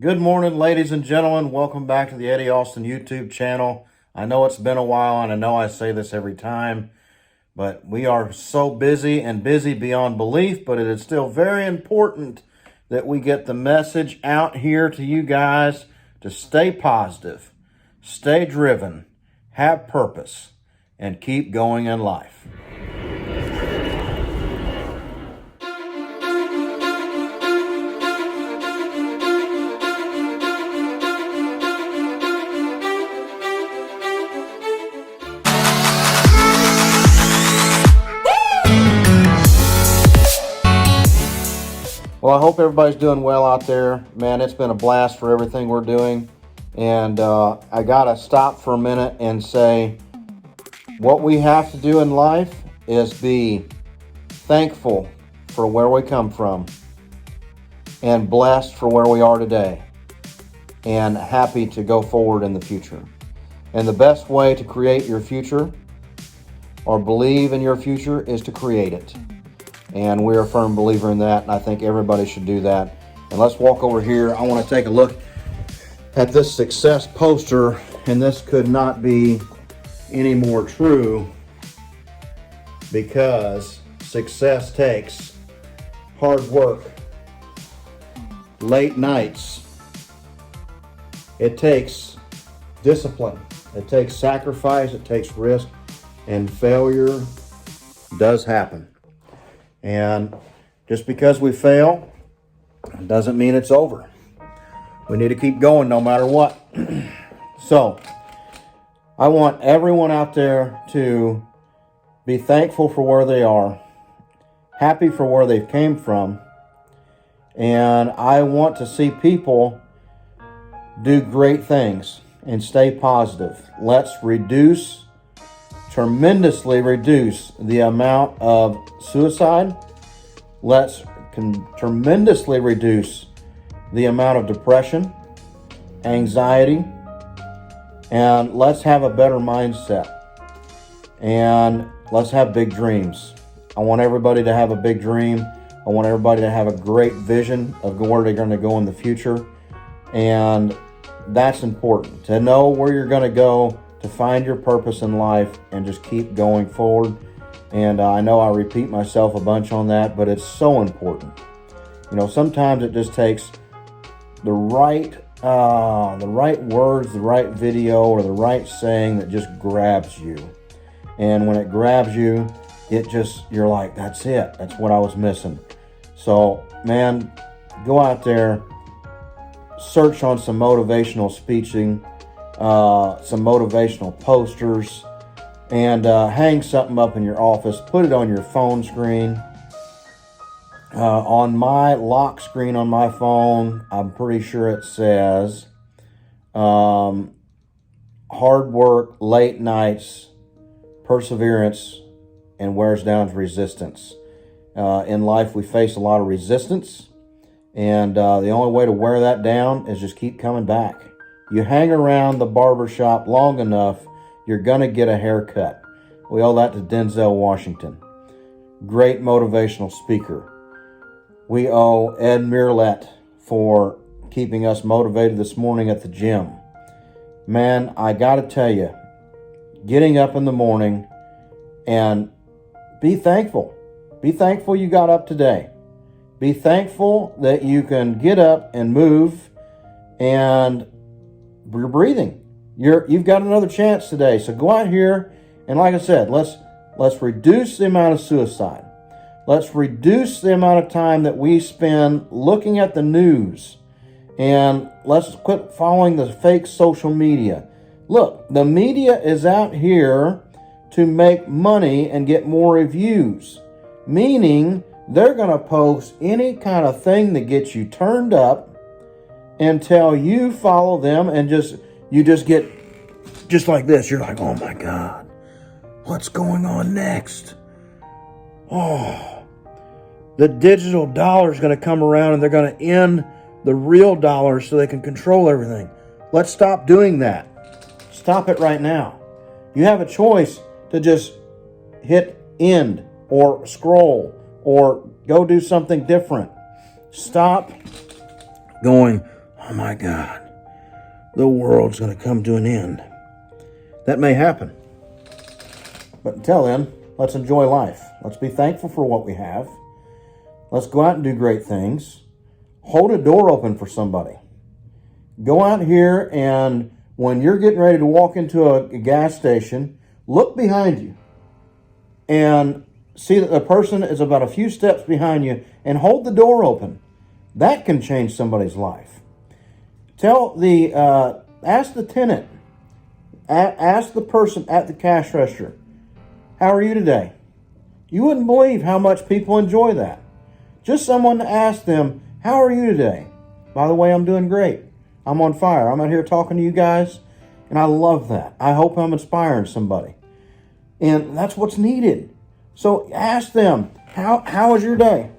Good morning, ladies and gentlemen. Welcome back to the Eddie Austin YouTube channel. I know it's been a while, and I know I say this every time, but we are so busy and busy beyond belief, but it is still very important that we get the message out here to you guys to stay positive, stay driven, have purpose, and keep going in life. Well, I hope everybody's doing well out there. Man, it's been a blast for everything we're doing. And I got to stop for a minute and say what we have to do in life is be thankful for where we come from and blessed for where we are today and happy to go forward in the future. And the best way to create your future or believe in your future is to create it. And we're a firm believer in that, and I think everybody should do that. And let's walk over here. I want to take a look at this success poster, and this could not be any more true because success takes hard work, late nights. It takes discipline. It takes sacrifice. It takes risk, and failure does happen. And just because we fail doesn't mean it's over. We need to keep going no matter what. So, I want everyone out there to be thankful for where they are, happy for where they came from, and I want to see people do great things and stay positive. Let's tremendously reduce the amount of suicide. Let's tremendously reduce the amount of depression, anxiety, and let's have a better mindset. And let's have big dreams. I want everybody to have a big dream. I want everybody to have a great vision of where they're going to go in the future. And that's important, to know where you're going to go, to find your purpose in life, and just keep going forward. And I know I repeat myself a bunch on that, but it's so important. You know, sometimes it just takes the right words, the right video, or the right saying that just grabs you. And when it grabs you, you're like, that's it. That's what I was missing. So, man, go out there, search on some motivational speaking, some motivational posters, and hang something up in your office. Put it on your phone screen. On my lock screen on my phone, I'm pretty sure it says hard work, late nights, perseverance, and wears down resistance. In life, we face a lot of resistance, and the only way to wear that down is just keep coming back. You hang around the barber shop long enough, you're going to get a haircut. We owe that to Denzel Washington. Great motivational speaker. We owe Ed Mirlet for keeping us motivated this morning at the gym. Man, I got to tell you, getting up in the morning and be thankful. Be thankful you got up today. Be thankful that you can get up and move and you're breathing. You've got another chance today. So go out here and, like I said, let's reduce the amount of suicide. Let's reduce the amount of time that we spend looking at the news. And let's quit following the fake social media. Look, the media is out here to make money and get more reviews. Meaning they're going to post any kind of thing that gets you turned up until you follow them, and you just get just like this. You're like, oh my God, what's going on next? Oh, the digital dollar is going to come around and they're going to end the real dollar so they can control everything. Let's stop doing that. Stop it right now. You have a choice to just hit end or scroll or go do something different. Stop going, oh my God, the world's going to come to an end. That may happen. But until then, let's enjoy life. Let's be thankful for what we have. Let's go out and do great things. Hold a door open for somebody. Go out here, and when you're getting ready to walk into a gas station, look behind you and see that the person is about a few steps behind you, and hold the door open. That can change somebody's life. Ask the tenant, ask the person at the cash register, how are you today? You wouldn't believe how much people enjoy that. Just someone to ask them, how are you today? By the way, I'm doing great. I'm on fire. I'm out here talking to you guys, and I love that. I hope I'm inspiring somebody. And that's what's needed. So ask them, how is your day?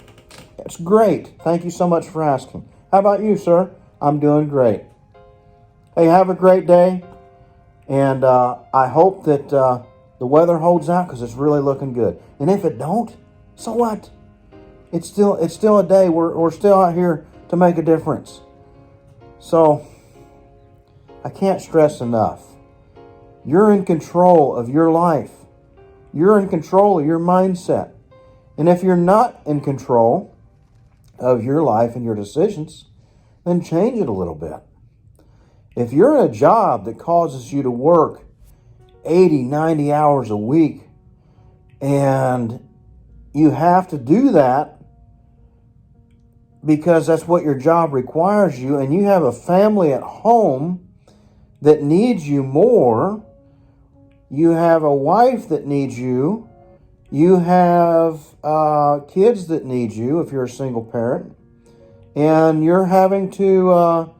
It's great. Thank you so much for asking. How about you, sir? I'm doing great. Hey, have a great day. And I hope that the weather holds out, because it's really looking good. And if it don't, so what? It's still a day. We're still out here to make a difference. So I can't stress enough. You're in control of your life. You're in control of your mindset. And if you're not in control of your life and your decisions, then change it a little bit. If you're in a job that causes you to work 80, 90 hours a week, and you have to do that because that's what your job requires you, and you have a family at home that needs you more, you have a wife that needs you, you have kids that need you if you're a single parent, and you're having to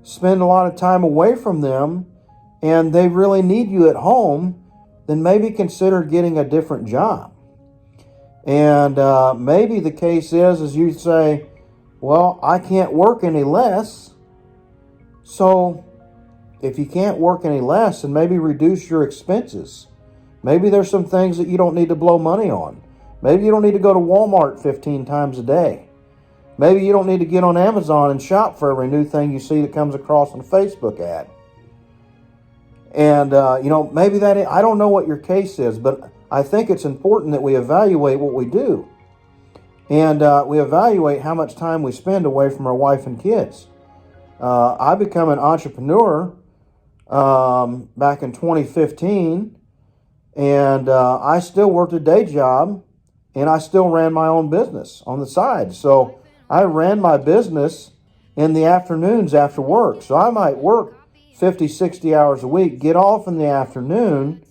spend a lot of time away from them, and they really need you at home, then maybe consider getting a different job. And maybe the case is you say, well, I can't work any less. So if you can't work any less, then maybe reduce your expenses. Maybe there's some things that you don't need to blow money on. Maybe you don't need to go to Walmart 15 times a day. Maybe you don't need to get on Amazon and shop for every new thing you see that comes across on a Facebook ad. And, maybe I don't know what your case is, but I think it's important that we evaluate what we do. And we evaluate how much time we spend away from our wife and kids. I became an entrepreneur back in 2015, and I still worked a day job, and I still ran my own business on the side. So I ran my business in the afternoons after work. So I might work 50, 60 hours a week, get off in the afternoon,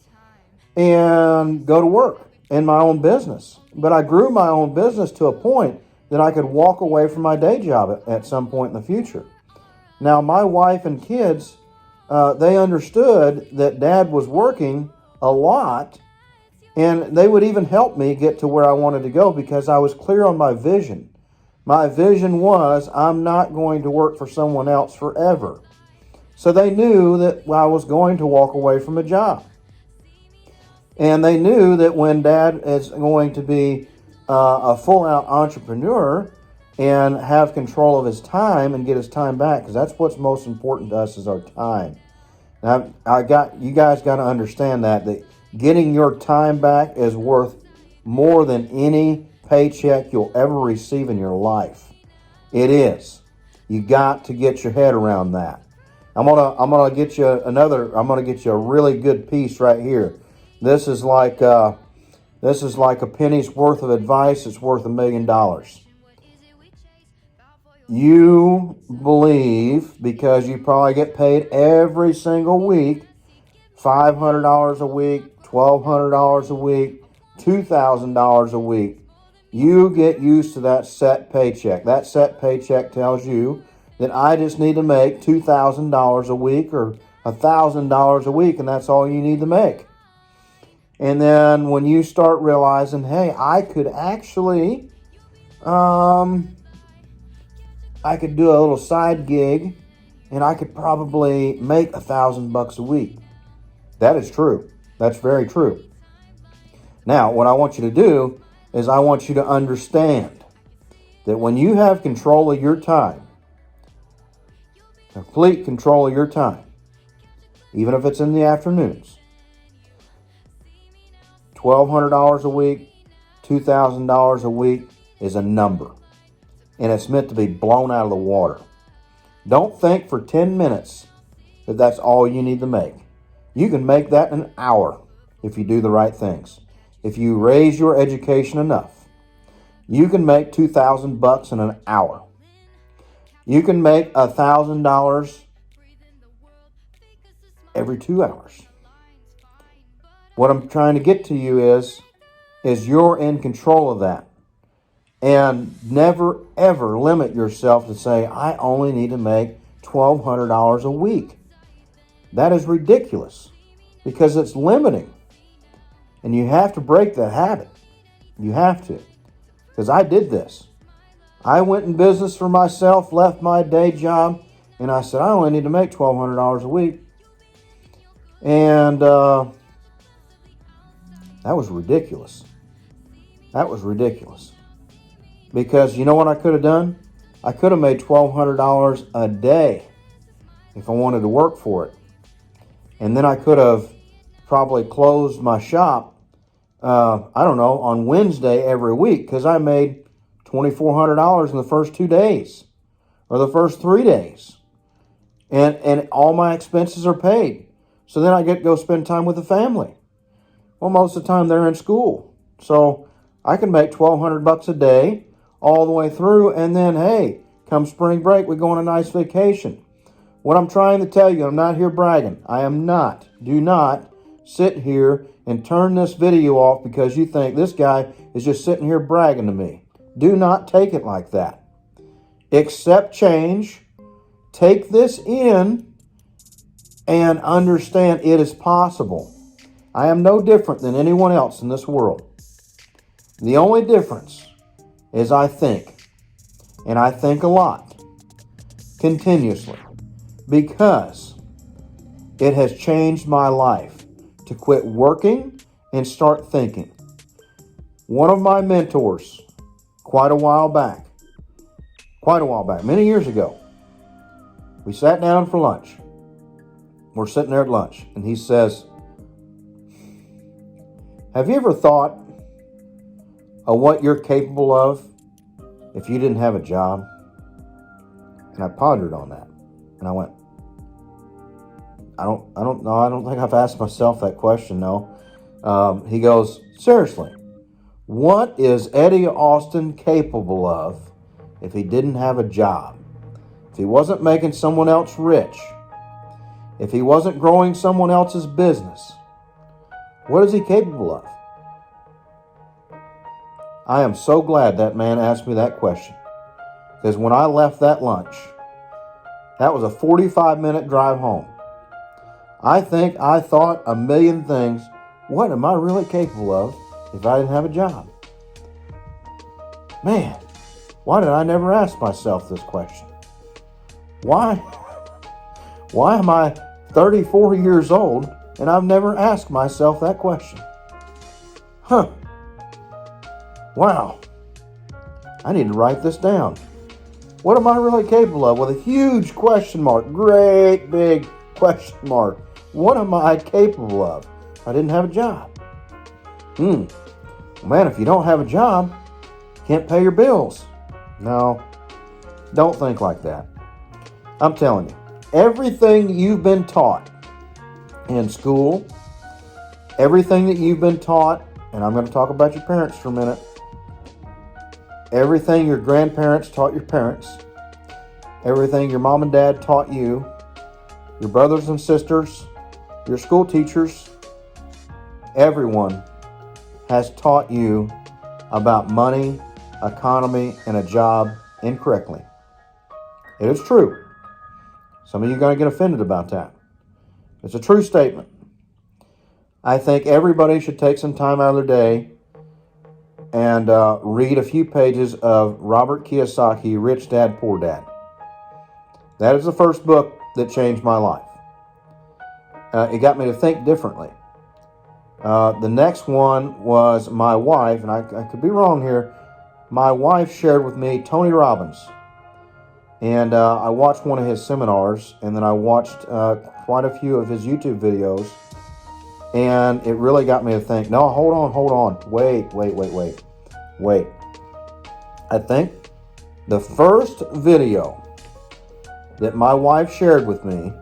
and go to work in my own business. But I grew my own business to a point that I could walk away from my day job at some point in the future. Now, my wife and kids, they understood that Dad was working a lot, and they would even help me get to where I wanted to go because I was clear on my vision. My vision was, I'm not going to work for someone else forever. So they knew that I was going to walk away from a job. And they knew that when Dad is going to be a full-out entrepreneur and have control of his time and get his time back, because that's what's most important to us is our time. Now, you guys got to understand that getting your time back is worth more than any paycheck you'll ever receive in your life. It is. You got to get your head around that. I'm gonna get you a really good piece right here. This is like a penny's worth of advice. It's worth $1 million. You believe, because you probably get paid every single week, $500 a week, $1,200 a week, $2,000 a week. You get used to that set paycheck. That set paycheck tells you that I just need to make $2,000 a week or $1,000 a week, and that's all you need to make. And then when you start realizing, hey, I could actually, I could do a little side gig, and I could probably make $1,000 a week. That is true. That's very true. Now, what I want you to do is I want you to understand that when you have control of your time, Complete control of your time, even if it's in the afternoons. $1,200 a week, $2,000 a week is a number, and it's meant to be blown out of the water. Don't think for 10 minutes that that's all you need to make. You can make that in an hour if you do the right things. If you raise your education enough, you can make $2,000 in an hour. You can make $1,000 every 2 hours. What I'm trying to get to you is you're in control of that. And never, ever limit yourself to say, I only need to make $1,200 a week. That is ridiculous because it's limiting. And you have to break that habit. You have to. Because I did this. I went in business for myself, left my day job, and I said, I only need to make $1,200 a week. And that was ridiculous. That was ridiculous. Because you know what I could have done? I could have made $1,200 a day if I wanted to work for it. And then I could have probably closed my shop, on Wednesday every week because I made $2,400 in the first 2 days or the first 3 days. And all my expenses are paid. So then I get to go spend time with the family. Well, most of the time they're in school. So I can make $1,200 a day all the way through, and then, hey, come spring break, we go on a nice vacation. What I'm trying to tell you, I'm not here bragging. I am not. Do not sit here and turn this video off because you think this guy is just sitting here bragging to me. Do not take it like that. Accept change. Take this in and understand it is possible. I am no different than anyone else in this world. The only difference is I think, and I think a lot, continuously, because it has changed my life to quit working and start thinking. One of my mentors, quite a while back, many years ago, we sat down for lunch. We're sitting there at lunch, and he says, have you ever thought of what you're capable of if you didn't have a job? And I pondered on that. And I went, I don't know. I don't think I've asked myself that question, no. He goes, seriously, what is Eddie Austin capable of if he didn't have a job? If he wasn't making someone else rich? If he wasn't growing someone else's business? What is he capable of? I am so glad that man asked me that question. Because when I left that lunch, that was a 45-minute drive home. I think I thought a million things. What am I really capable of if I didn't have a job? Man, why did I never ask myself this question? Why am I 34 years old and I've never asked myself that question? Wow, I need to write this down. What am I really capable of? With a huge question mark, great big question mark. What am I capable of? I didn't have a job. Man, if you don't have a job, you can't pay your bills. No, don't think like that. I'm telling you, everything you've been taught in school, everything that you've been taught, and I'm going to talk about your parents for a minute, everything your grandparents taught your parents, everything your mom and dad taught you, your brothers and sisters, your school teachers, everyone has taught you about money, economy, and a job incorrectly. It is true. Some of you are going to get offended about that. It's a true statement. I think everybody should take some time out of their day and read a few pages of Robert Kiyosaki, Rich Dad, Poor Dad. That is the first book that changed my life. It got me to think differently. The next one was my wife, and I could be wrong here. My wife shared with me Tony Robbins. And I watched one of his seminars, and then I watched quite a few of his YouTube videos, and it really got me to think, no, hold on, wait. I think the first video that my wife shared with me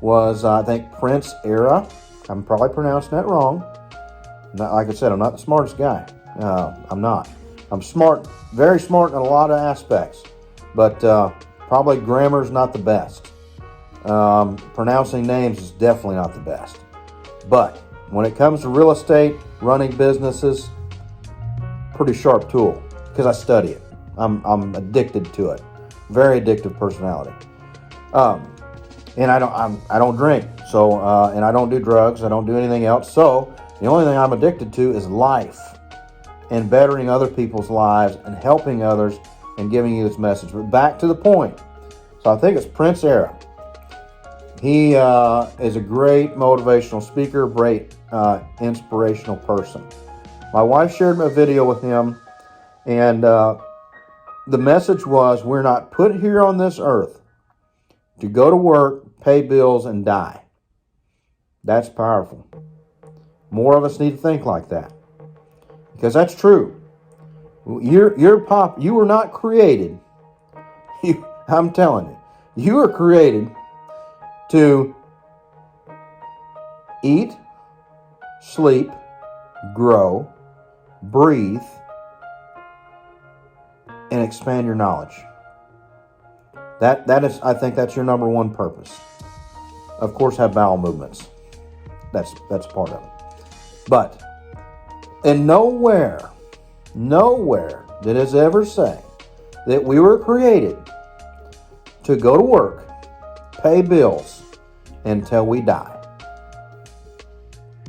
was, I think, Prince Era. I'm probably pronouncing that wrong. Like I said, I'm not the smartest guy. I'm not. I'm smart, very smart in a lot of aspects, but probably grammar's not the best. Pronouncing names is definitely not the best. But when it comes to real estate, running businesses, pretty sharp tool because I study it. I'm addicted to it. Very addictive personality. And I don't drink. So and I don't do drugs. I don't do anything else. So the only thing I'm addicted to is life and bettering other people's lives and helping others and giving you this message. But back to the point. So I think it's Prince Era. He is a great motivational speaker, great inspirational person. My wife shared a video with him, and the message was, we're not put here on this earth to go to work, pay bills, and die. That's powerful. More of us need to think like that, because that's true. You were not created. I'm telling you, you were created to eat, sleep, grow, breathe, and expand your knowledge. That is, I think that's your number one purpose. Of course, have bowel movements. That's part of it. But and nowhere did it ever say that we were created to go to work, pay bills until we die.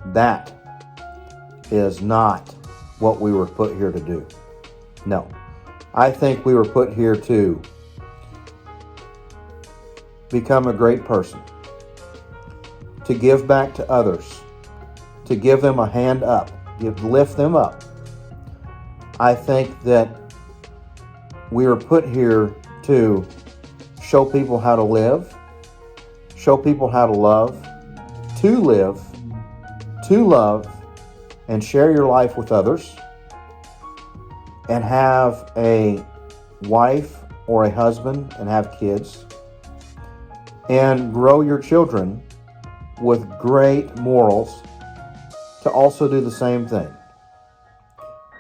That is not what we were put here to do. No. I think we were put here to become a great person, to give back to others, to give them a hand up, lift them up. I think that we were put here to show people how to live, show people how to love, to love, and share your life with others, and have a wife or a husband and have kids, and grow your children with great morals to also do the same thing.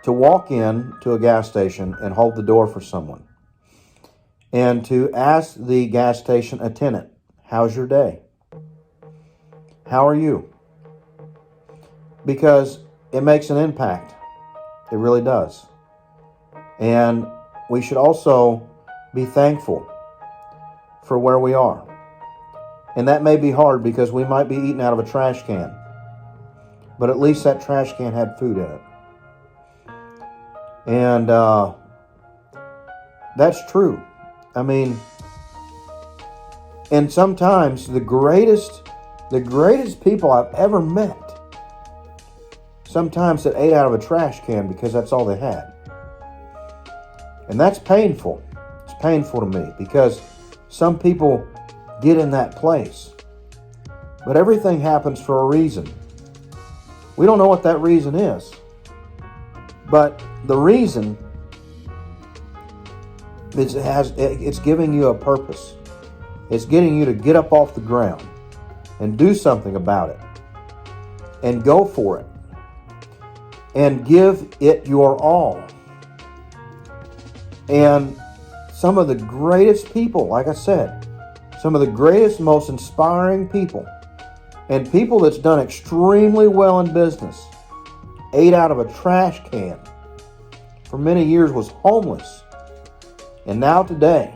To walk in to a gas station and hold the door for someone, and to ask the gas station attendant, how's your day? How are you? Because it makes an impact. It really does. And we should also be thankful for where we are. And that may be hard because we might be eating out of a trash can. But at least that trash can had food in it. And that's true. I mean, and sometimes the greatest people I've ever met, sometimes that ate out of a trash can because that's all they had. And that's painful. It's painful to me because some people get in that place. But everything happens for a reason. We don't know what that reason is. But the reason it's giving you a purpose. It's getting you to get up off the ground and do something about it. And go for it. And give it your all. And some of the greatest people, like I said, some of the greatest, most inspiring people, and people that's done extremely well in business, ate out of a trash can, for many years was homeless, and now today,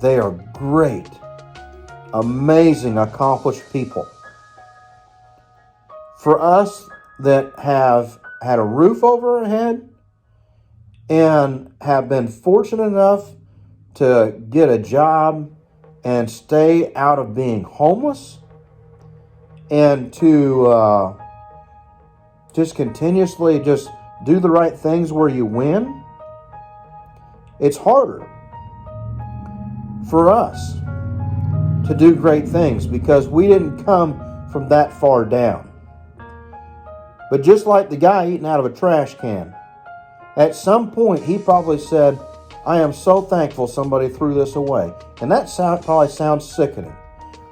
they are great, amazing, accomplished people. For us that have had a roof over our head and have been fortunate enough to get a job and stay out of being homeless, and to just continuously just do the right things where you win, it's harder. for us to do great things, because we didn't come from that far down. But just like the guy eating out of a trash can, at some point he probably said, I am so thankful somebody threw this away. And that probably sounds sickening.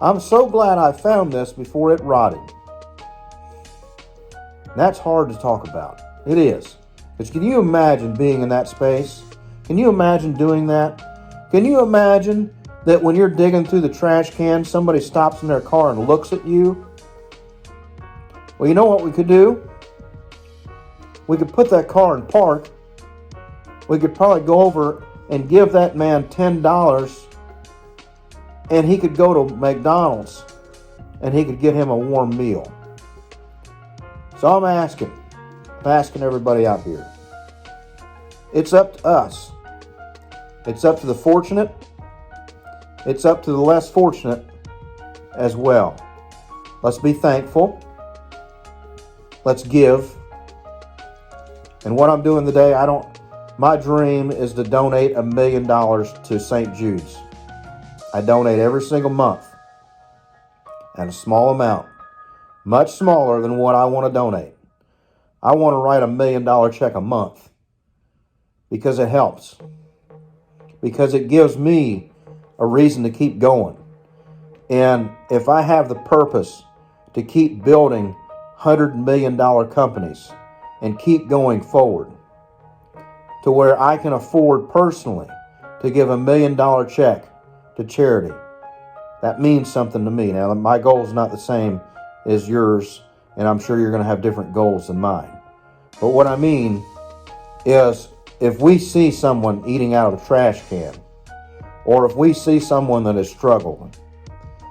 I'm so glad I found this before it rotted. That's hard to talk about. It is. Because can you imagine being in that space? Can you imagine doing that? Can you imagine that when you're digging through the trash can, somebody stops in their car and looks at you? Well, you know what we could do? We could put that car in park. We could probably go over and give that man $10, and he could go to McDonald's and he could get him a warm meal. So I'm asking everybody out here. It's up to us. It's up to the fortunate. It's up to the less fortunate as well. Let's be thankful. Let's give. And what I'm doing today, my dream is to donate $1 million to St. Jude's. I donate every single month at a small amount, much smaller than what I want to donate. I want to write $1 million check a month because it helps, because it gives me a reason to keep going. And if I have the purpose to keep building $100 million companies and keep going forward to where I can afford personally to give $1 million check to charity, that means something to me. Now, my goal is not the same as yours, and I'm sure you're going to have different goals than mine. But what I mean is, if we see someone eating out of a trash can, or if we see someone that is struggling,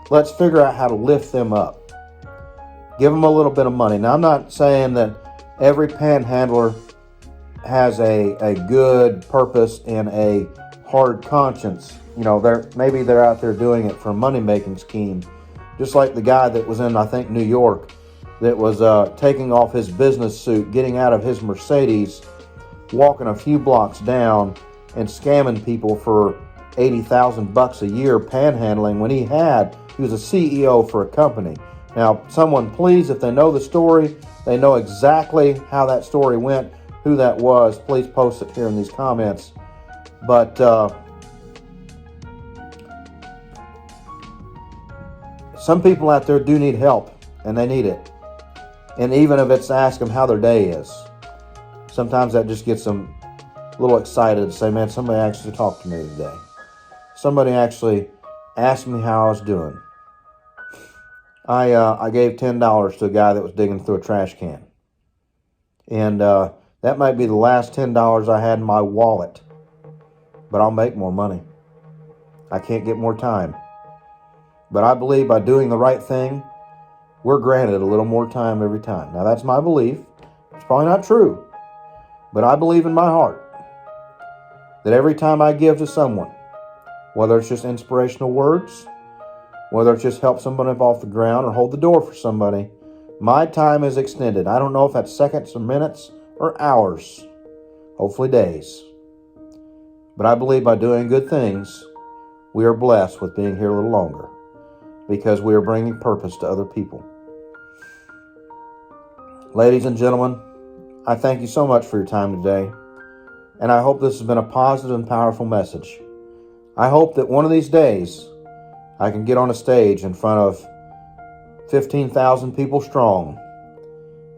let's figure out how to lift them up. Give them a little bit of money. Now, I'm not saying that every panhandler has a good purpose and a hard conscience. You know, maybe they're out there doing it for a money-making scheme. Just like the guy that was in, I think, New York, that was taking off his business suit, getting out of his Mercedes, walking a few blocks down, and scamming people for $80,000 a year panhandling when he was a CEO for a company. Now, someone please, if they know the story, they know exactly how that story went, who that was, please post it here in these comments. But some people out there do need help, and they need it. And even if it's to ask them how their day is, sometimes that just gets them a little excited to say, man, somebody actually talked to me today. Somebody actually asked me how I was doing. I gave $10 to a guy that was digging through a trash can. And that might be the last $10 I had in my wallet. But I'll make more money. I can't get more time. But I believe by doing the right thing, we're granted a little more time every time. Now, that's my belief. It's probably not true. But I believe in my heart that every time I give to someone, whether it's just inspirational words, whether it's just help somebody up off the ground or hold the door for somebody, my time is extended. I don't know if that's seconds or minutes or hours, hopefully days. But I believe by doing good things, we are blessed with being here a little longer because we are bringing purpose to other people. Ladies and gentlemen, I thank you so much for your time today, and I hope this has been a positive and powerful message. I hope that one of these days I can get on a stage in front of 15,000 people strong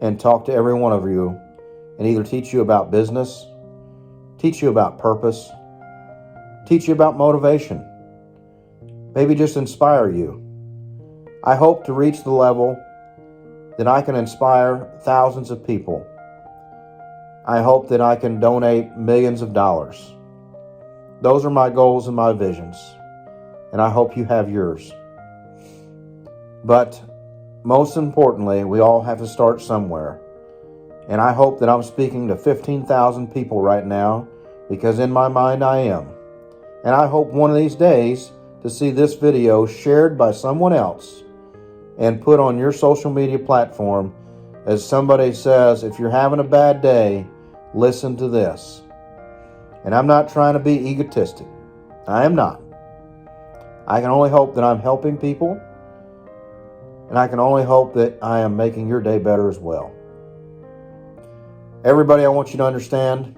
and talk to every one of you and either teach you about business, teach you about purpose, teach you about motivation, maybe just inspire you. I hope to reach the level that I can inspire thousands of people. I hope that I can donate millions of dollars. Those are my goals and my visions, and I hope you have yours. But most importantly, we all have to start somewhere. And I hope that I'm speaking to 15,000 people right now, because in my mind I am. And I hope one of these days to see this video shared by someone else and put on your social media platform as somebody says, if you're having a bad day, listen to this. And I'm not trying to be egotistic. I am not. I can only hope that I'm helping people, and I can only hope that I am making your day better as well. Everybody, I want you to understand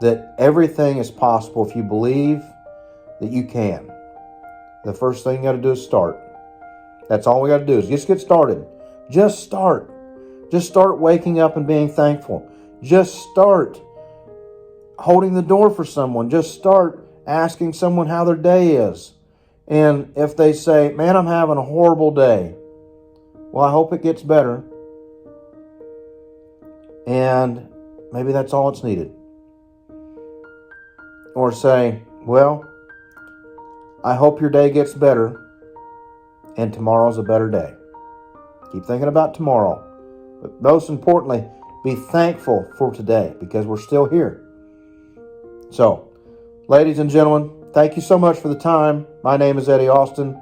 that everything is possible if you believe that you can. The first thing you got to do is start. That's all we got to do is just get started. Just start. Just start waking up and being thankful. Just start holding the door for someone. Just start asking someone how their day is. And if they say, man, I'm having a horrible day, well, I hope it gets better. And maybe that's all it's needed. Or say, well, I hope your day gets better and tomorrow's a better day. Keep thinking about tomorrow. But most importantly, be thankful for today because we're still here. So, ladies and gentlemen, thank you so much for the time. My name is Eddie Austin,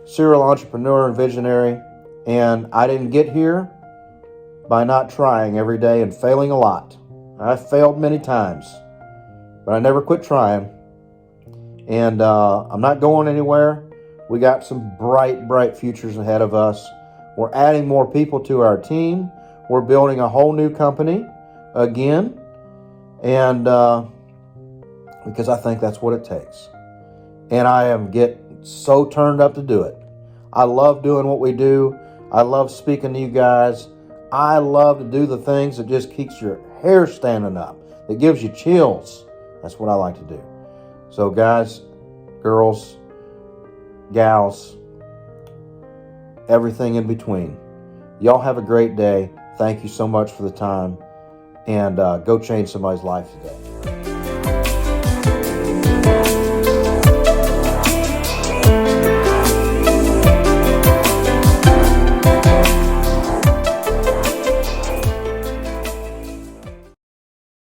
serial entrepreneur and visionary. And I didn't get here by not trying every day and failing a lot. I failed many times, but I never quit trying. And I'm not going anywhere. We got some bright futures ahead of us. We're adding more people to our team. We're building a whole new company again. And because I think that's what it takes. And I am getting so turned up to do it. I love doing what we do. I love speaking to you guys. I love to do the things that just keeps your hair standing up, that gives you chills. That's what I like to do. So guys, girls, gals, everything in between, y'all have a great day. Thank you so much for the time, and go change somebody's life today.